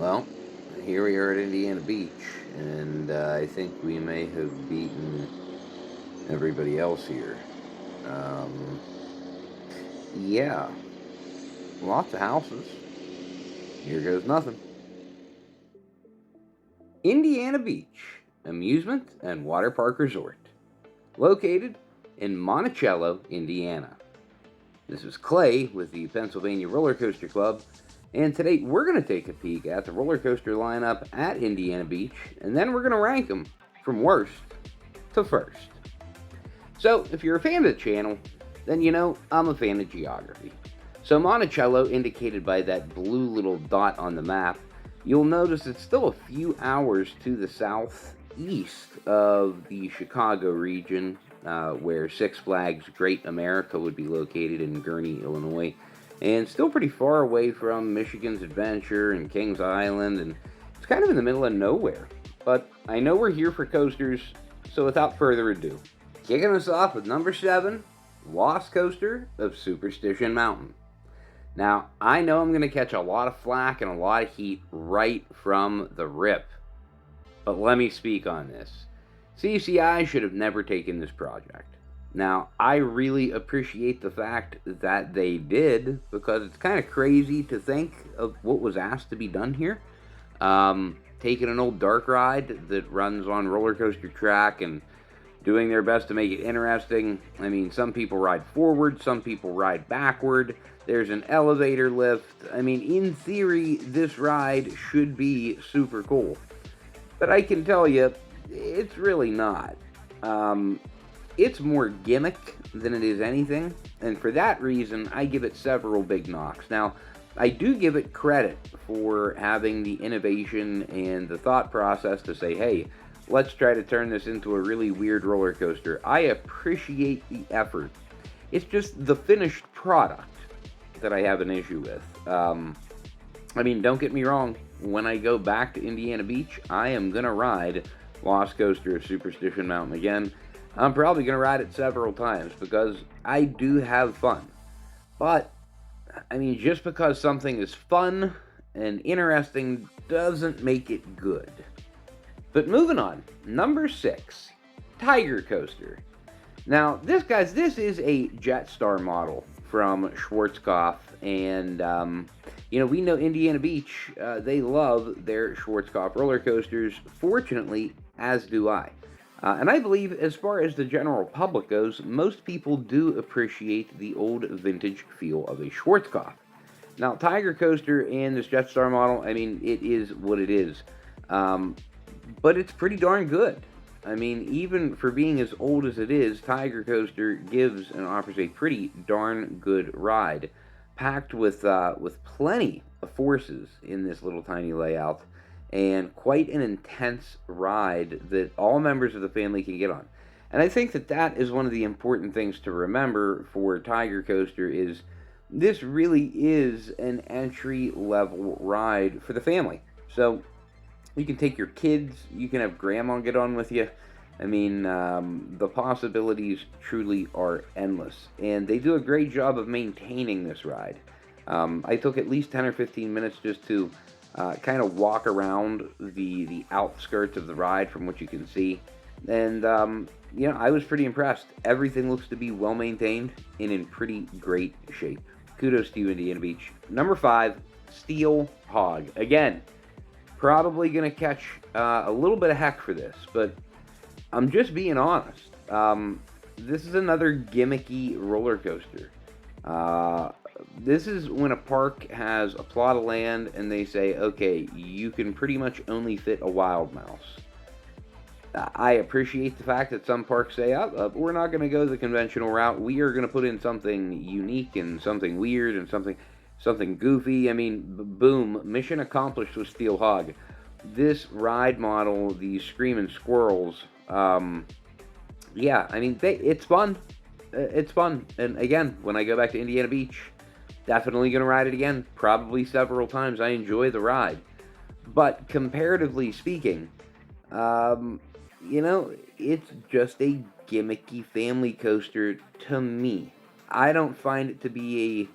Well, here we are at Indiana Beach, and I think we may have beaten everybody else here. Um, yeah, lots of houses. Here goes nothing. Indiana Beach, amusement and water park resort, located in Monticello, Indiana. This is Clay with the Pennsylvania Roller Coaster Club, and today we're going to take a peek at the roller coaster lineup at Indiana Beach, and then we're going to rank them from worst to first. So, if you're a fan of the channel, then you know I'm a fan of geography. So, Monticello, indicated by that blue little dot on the map, you'll notice it's still a few hours to the southeast of the Chicago region, where Six Flags Great America would be located in Gurnee, Illinois, and still pretty far away from Michigan's Adventure and Kings Island, and it's kind of in the middle of nowhere. But I know we're here for coasters, so without further ado, kicking us off with number 7, Lost Coaster of Superstition Mountain. Now, I know I'm going to catch a lot of flack and a lot of heat right from the rip, but let me speak on this. CCI should have never taken this project. Now, I really appreciate the fact that they did, because it's kind of crazy to think of what was asked to be done here. Taking an old dark ride that runs on roller coaster track and doing their best to make it interesting. I mean, some people ride forward, some people ride backward. There's an elevator lift. I mean, in theory, this ride should be super cool. But I can tell you, it's really not. It's more gimmick than it is anything, and for that reason, I give it several big knocks. Now, I do give it credit for having the innovation and the thought process to say, hey, let's try to turn this into a really weird roller coaster. I appreciate the effort. It's just the finished product that I have an issue with. I mean, don't get me wrong. When I go back to Indiana Beach, I am going to ride Lost Coaster of Superstition Mountain again. I'm probably going to ride it several times because I do have fun. But, I mean, just because something is fun and interesting doesn't make it good. But moving on, number 6, Tiger Coaster. Now, this is a Jetstar model from Schwarzkopf, and we know Indiana Beach, they love their Schwarzkopf roller coasters. Fortunately, as do I. And I believe, as far as the general public goes, most people do appreciate the old vintage feel of a Schwarzkopf. Now, Tiger Coaster and this Jetstar model, I mean, it is what it is. But it's pretty darn good. I mean, even for being as old as it is, Tiger Coaster gives and offers a pretty darn good ride, packed with plenty of forces in this little tiny layout, and quite an intense ride that all members of the family can get on. And I think that that is one of the important things to remember for Tiger Coaster is this really is an entry level ride for the family. So you can take your kids, you can have grandma get on with you. I mean, the possibilities truly are endless. And they do a great job of maintaining this ride. I took at least 10 or 15 minutes just to kind of walk around the outskirts of the ride from what you can see. And, I was pretty impressed. Everything looks to be well maintained and in pretty great shape. Kudos to you, Indiana Beach. Number 5, Steel Hog. Again, probably going to catch a little bit of heck for this, but I'm just being honest. This is another gimmicky roller coaster. This is when a park has a plot of land and they say, okay, you can pretty much only fit a wild mouse. I appreciate the fact that some parks say, we're not going to go the conventional route. We are going to put in something unique and something weird and something goofy. I mean, boom, mission accomplished with Steel Hog. This ride model, the Screaming Squirrels, it's fun. It's fun. And again, when I go back to Indiana Beach, definitely going to ride it again, probably several times. I enjoy the ride. But comparatively speaking, it's just a gimmicky family coaster to me. I don't find it to be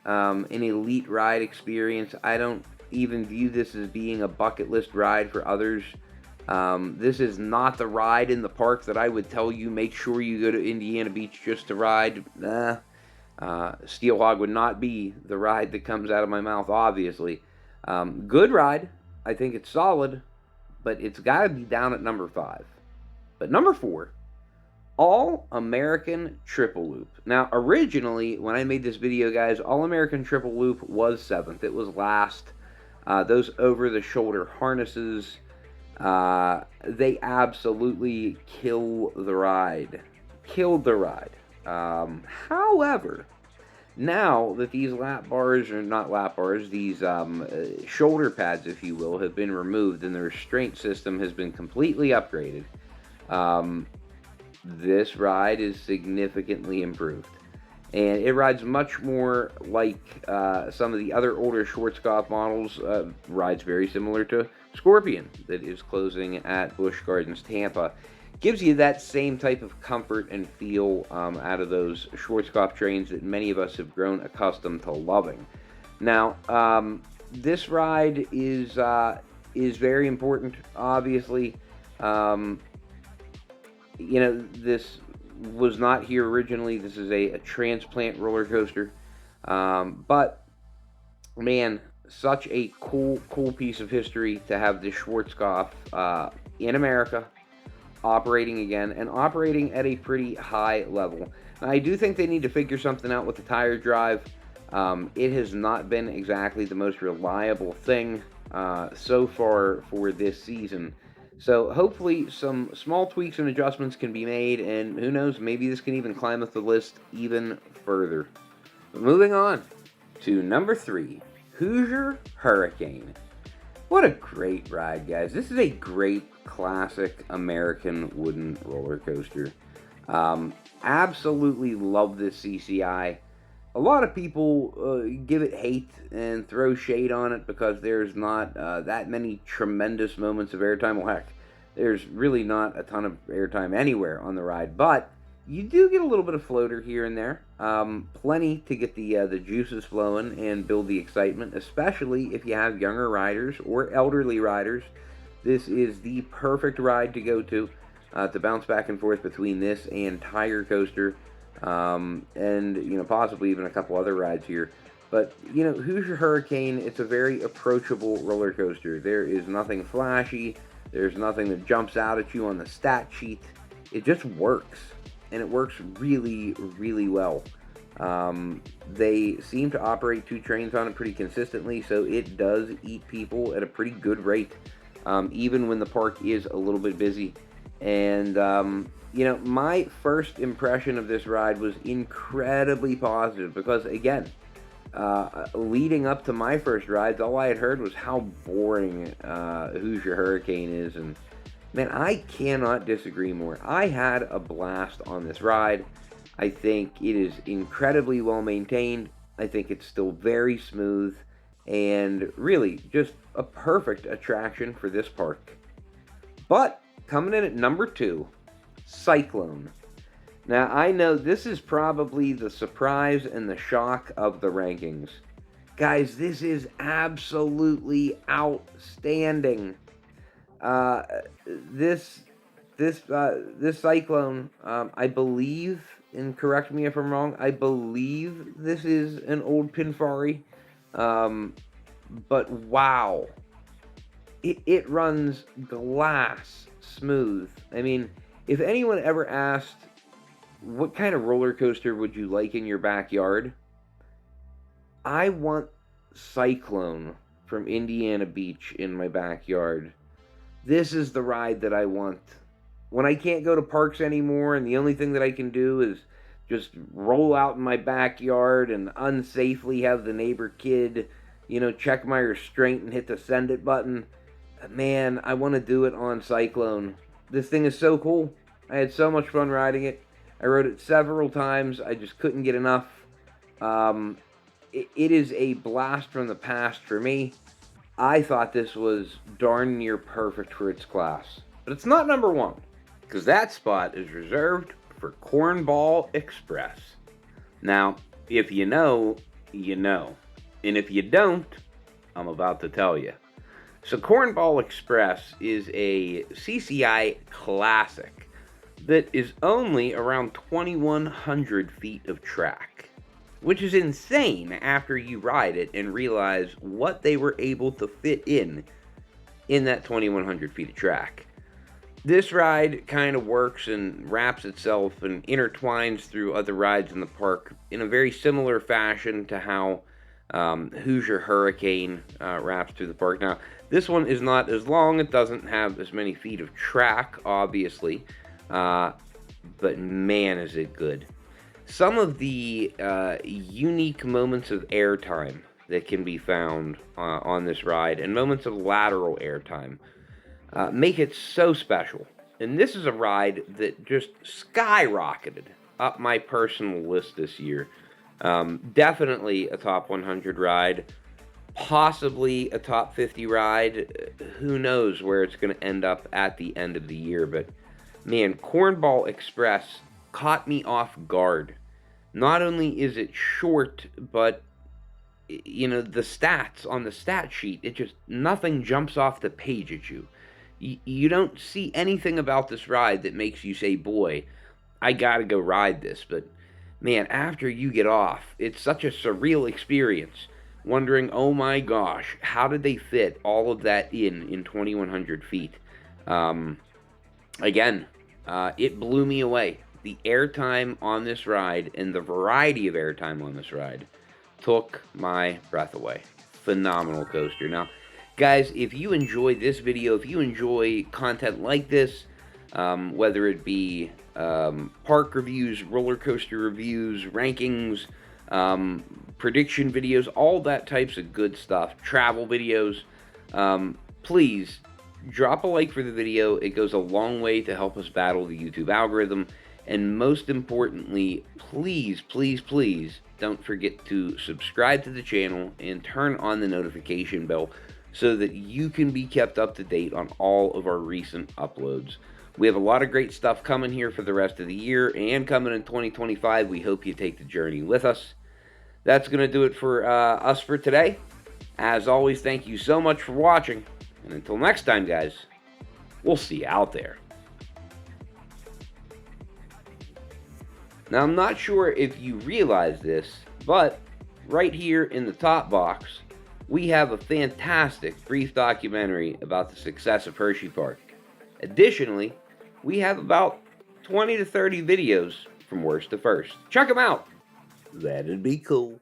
an elite ride experience. I don't even view this as being a bucket list ride for others. This is not the ride in the park that I would tell you make sure you go to Indiana Beach just to ride. Nah. Steelhog would not be the ride that comes out of my mouth, obviously. Good ride. I think it's solid, but it's got to be down at number 5. But number 4, All-American Triple Loop. Now, originally, when I made this video, guys, All-American Triple Loop was 7th. It was last. Those over-the-shoulder harnesses, they absolutely kill the ride. Killed the ride. However, now that these lap bars, or not lap bars, these shoulder pads, if you will, have been removed and the restraint system has been completely upgraded, this ride is significantly improved. And it rides much more like some of the other older Schwarzkopf models. Rides very similar to Scorpion that is closing at Busch Gardens, Tampa. Gives you that same type of comfort and feel out of those Schwarzkopf trains that many of us have grown accustomed to loving. Now, this ride is very important, obviously. You know, this was not here originally. This is a transplant roller coaster. But, man, such a cool piece of history to have this Schwarzkopf in America, operating again, and operating at a pretty high level. Now, I do think they need to figure something out with the tire drive. It has not been exactly the most reliable thing so far for this season. So hopefully some small tweaks and adjustments can be made, and who knows, maybe this can even climb up the list even further. But moving on to number 3, Hoosier Hurricane. What a great ride, guys. This is a great classic American wooden roller coaster. Absolutely love this CCI. A lot of people give it hate and throw shade on it because there's not that many tremendous moments of airtime. Well, heck, there's really not a ton of airtime anywhere on the ride, but you do get a little bit of floater here and there. Plenty to get the juices flowing and build the excitement, especially if you have younger riders or elderly riders. This is the perfect ride to go to bounce back and forth between this and Tiger Coaster. And, you know, possibly even a couple other rides here. But, you know, Hoosier Hurricane, it's a very approachable roller coaster. There is nothing flashy. There's nothing that jumps out at you on the stat sheet. It just works. And it works really, really well. They seem to operate 2 trains on it pretty consistently, so it does eat people at a pretty good rate, even when the park is a little bit busy. And, you know, my first impression of this ride was incredibly positive because, again, leading up to my first rides, all I had heard was how boring Hoosier Hurricane is. And, man, I cannot disagree more. I had a blast on this ride. I think it is incredibly well maintained. I think it's still very smooth and really just a perfect attraction for this park. But coming in at number 2, Cyclone. Now, I know this is probably the surprise and the shock of the rankings. Guys, this is absolutely outstanding. This Cyclone, I believe, and correct me if I'm wrong, I believe this is an old Pinfari. But wow. It runs glass smooth. I mean, if anyone ever asked, what kind of roller coaster would you like in your backyard? I want Cyclone from Indiana Beach in my backyard. This is the ride that I want. When I can't go to parks anymore and the only thing that I can do is just roll out in my backyard and unsafely have the neighbor kid, you know, check my restraint and hit the send it button, man, I want to do it on Cyclone. This thing is so cool. I had so much fun riding it. I rode it several times. I just couldn't get enough. It is a blast from the past for me. I thought this was darn near perfect for its class. But it's not number 1, because that spot is reserved for Cornball Express. Now, if you know, you know. And if you don't, I'm about to tell you. So Cornball Express is a CCI classic that is only around 2,100 feet of track, which is insane after you ride it and realize what they were able to fit in that 2,100 feet of track. This ride kind of works and wraps itself and intertwines through other rides in the park in a very similar fashion to how Hoosier Hurricane wraps through the park. Now, this one is not as long. It doesn't have as many feet of track, obviously, but man, is it good. Some of the unique moments of airtime that can be found on this ride, and moments of lateral airtime, make it so special. And this is a ride that just skyrocketed up my personal list this year. Definitely a top 100 ride, possibly a top 50 ride. Who knows where it's going to end up at the end of the year, but man, Cornball Express caught me off guard. Not only is it short, but you know, the stats on the stat sheet, it just, nothing jumps off the page at you. You don't see anything about this ride that makes you say, boy, I gotta go ride this. But man, after you get off, it's such a surreal experience, wondering, oh my gosh, how did they fit all of that in 2,100 feet? Again, it blew me away. The airtime on this ride and the variety of airtime on this ride took my breath away. Phenomenal coaster. Now, guys, if you enjoyed this video, if you enjoy content like this, whether it be park reviews, roller coaster reviews, rankings, prediction videos, all that types of good stuff, travel videos, please drop a like for the video. It goes a long way to help us battle the YouTube algorithm. And most importantly, please, please, please don't forget to subscribe to the channel and turn on the notification bell so that you can be kept up to date on all of our recent uploads. We have a lot of great stuff coming here for the rest of the year and coming in 2025. We hope you take the journey with us. That's going to do it for us for today. As always, thank you so much for watching. And until next time, guys, we'll see you out there. Now, I'm not sure if you realize this, but right here in the top box, we have a fantastic brief documentary about the success of Hershey Park. Additionally, we have about 20 to 30 videos from worst to first. Check them out. That'd be cool.